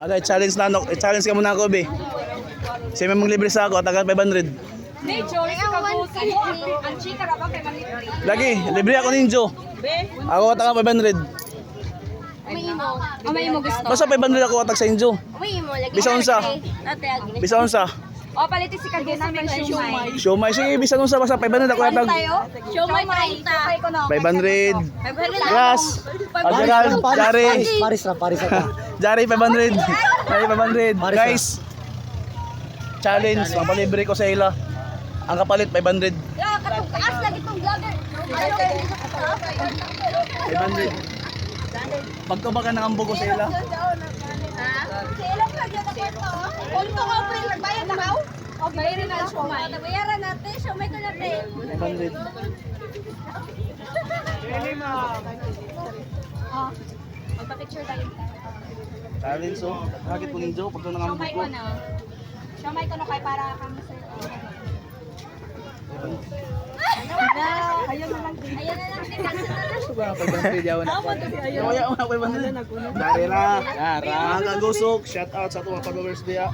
Ano, challenge na ano, challenge ka muna ako, be. Siya may mong libre sa ako, tagal 500. Nature, ang chika ra ba kay malibre? Lagi, libre ako ninjo. Ako tagal 500. May imo gusto. Basta 500 ako atag sa injo. Uy mo lagi. Bisa unsa? Bisa unsa? O paliti si kagyan namin siomay. Siomay, sige, bisa unsa basta 500 ako atag. Siomay 30. 500. Grass. Gerald, Jari. Paris na. Jari 500. Jari 500. Guys. Challenge, mapalibre ko sa ila. Ang kapalit 500. Taas lagi tong vlogger. 500. Pagtuba ka ng ambog ko sa ila. Punto ko pre nagbayad na kaw? O bayarin na siomay. Nabayaran natin, siomay ko natin. 500. Magpa-picture tayo. Challenge, oh. Bakit mo ninjo? Pagto ng ambog Siomay ko. ko na. Siomay ko na kay para kang sir. Ayun na lang. Ayun na lang din kasi na lang. Suga, 500 yawan ako. Kaya ako 500. Dari na. Mga kagusok, shout out sa tuwa followers diya.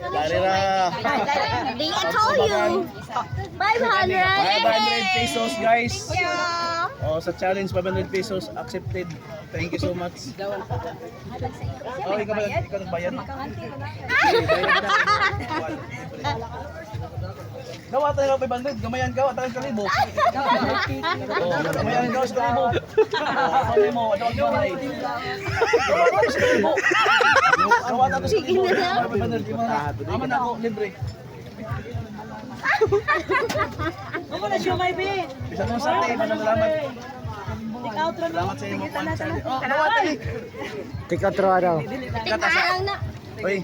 Dari na. Di I told you. 500. 500 pesos guys. Yeah. Oh, sa challenge 500 pesos accepted. Thank you so much. Oh, ikaw nagbayad? Gawa tayo ng 500, gamayan ka, tayo sa libo. Gamayan ka sa libo. Sabi mo, ano ang gawin? Gawa tayo sa libo. 500, aman ako, libre. Ako na siomay be. Bisa mo sa atin, salamat. Salamat sa inyo. Oh, gawa tayo. Take out daw. Tingnan lang na. Uy.